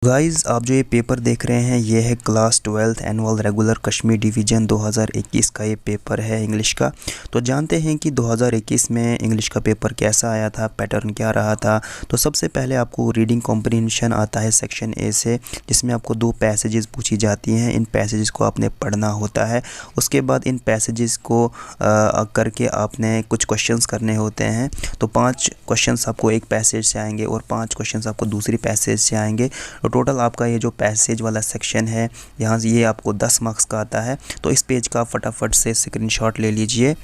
Guys आप जो ये पेपर देख रहे हैं ये है class 12th annual regular Kashmir division 2021 का ये पेपर है इंग्लिश का। तो जानते हैं कि 2021 में इंग्लिश का पेपर कैसा आया था, पैटर्न क्या रहा था। तो सबसे पहले आपको रीडिंग कॉम्प्रिहेंशन आता है सेक्शन ए से, जिसमें आपको 2 पैसेजेस पूछी जाती हैं। इन पैसेजेस को आपने पढ़ना होता है। उसके बाद इन पैसेजेस को करके आपने कुछ क्वेश्चंस करने होते हैं। तो 5 क्वेश्चंस आपको एक पैसेज से आएंगे और 5 क्वेश्चंस आपको दूसरी पैसेज से आएंगे। टोटल आपका ये जो पैसेज वाला सेक्शन है यहाँ से ये आपको 10 मार्क्स का आता है। तो इस पेज का फटाफट से स्क्रीनशॉट ले लीजिए।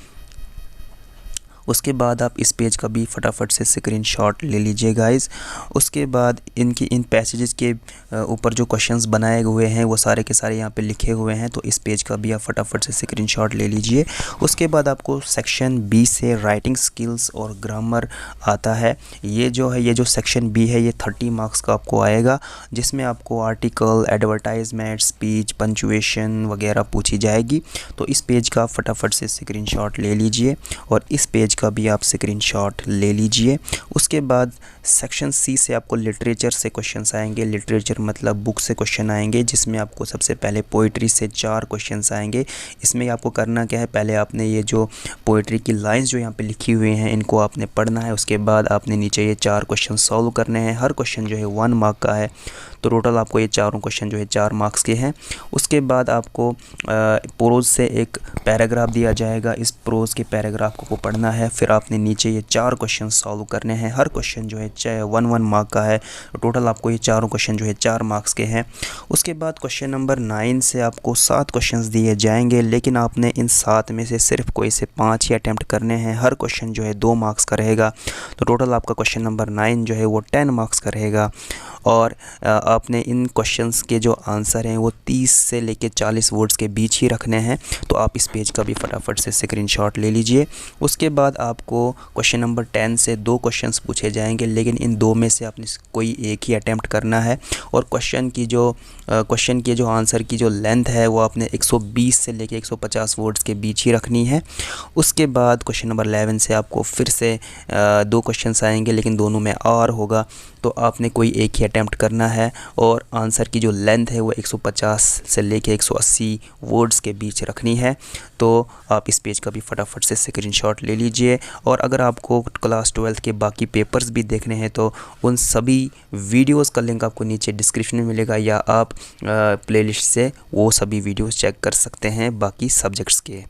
उसके बाद आप इस पेज का भी फटाफट से स्क्रीनशॉट ले लीजिए गाइस। उसके बाद इन पैसेजेस के ऊपर जो क्वेश्चंस बनाए हुए हैं वो सारे के सारे यहाँ पे लिखे हुए हैं। तो इस पेज का भी आप फटाफट से स्क्रीनशॉट ले लीजिए। उसके बाद आपको सेक्शन बी से राइटिंग स्किल्स और ग्रामर आता है। ये जो सेक्शन बी है ये 30 मार्क्स का आपको आएगा, जिसमें आपको आर्टिकल, एडवर्टाइजमेंट, स्पीच, पंचुएशन वगैरह पूछी जाएगी। तो इस पेज का फटाफट से स्क्रीनशॉट ले लीजिए और इस पेज का भी आप स्क्रीनशॉट ले लीजिए। उसके बाद सेक्शन सी से आपको लिटरेचर से क्वेश्चंस आएंगे। लिटरेचर मतलब बुक से क्वेश्चन आएंगे, जिसमें आपको सबसे पहले पोइट्री से 4 क्वेश्चंस आएंगे। इसमें आपको करना क्या है, पहले आपने ये जो पोइट्री की लाइंस जो यहाँ पे लिखी हुई हैं इनको आपने पढ़ना है। उसके बाद आपने नीचे ये 4 क्वेश्चन सॉल्व करने हैं। हर क्वेश्चन जो है 1 मार्क का है। तो टोटल आपको ये चारों क्वेश्चन जो है 4 मार्क्स के हैं। उसके बाद आपको प्रोज से एक पैराग्राफ दिया जाएगा। इस प्रोज के पैराग्राफ को पढ़ना है। फिर आपने नीचे ये 4 क्वेश्चन सॉल्व करने हैं। हर क्वेश्चन जो है 1 मार्क का है। तो टोटल आपको ये चारों क्वेश्चन जो है 4 मार्क्स के हैं। उसके बाद क्वेश्चन नंबर 9 से आपको 7 क्वेश्चन दिए जाएंगे, लेकिन आपने इन 7 में से सिर्फ कोई से 5 ही अटैम्प्ट करने हैं। हर क्वेश्चन जो है 2 मार्क्स का रहेगा। तो टोटल आपका क्वेश्चन नंबर 9 जो है वो 10 मार्क्स का रहेगा। और आपने इन क्वेश्चंस के जो आंसर हैं वो 30 से लेके 40 वर्ड्स के बीच ही रखने हैं। तो आप इस पेज का भी फटाफट से स्क्रीनशॉट ले लीजिए। उसके बाद आपको क्वेश्चन नंबर 10 से 2 क्वेश्चंस पूछे जाएंगे, लेकिन इन 2 में से आपने कोई एक ही अटैम्प्ट करना है। और क्वेश्चन के जो आंसर की जो लेंथ है वो आपने 120 से लेके 150 वर्ड्स के बीच ही रखनी है। उसके बाद क्वेश्चन नंबर 11 से आपको फिर से 2 क्वेश्चंस आएंगे, लेकिन दोनों में आर होगा। तो आपने कोई एक ही अटैम्प्ट करना है और आंसर की जो लेंथ है वो 150 से लेके 180 वर्ड्स के बीच रखनी है। तो आप इस पेज का भी फटाफट से स्क्रीनशॉट ले लीजिए। और अगर आपको क्लास 12 के बाकी पेपर्स भी देखने हैं तो उन सभी वीडियोस का लिंक आपको नीचे डिस्क्रिप्शन में मिलेगा, या आप प्लेलिस्ट से वो सभी वीडियोस चेक कर सकते हैं बाकी सब्जेक्ट्स के।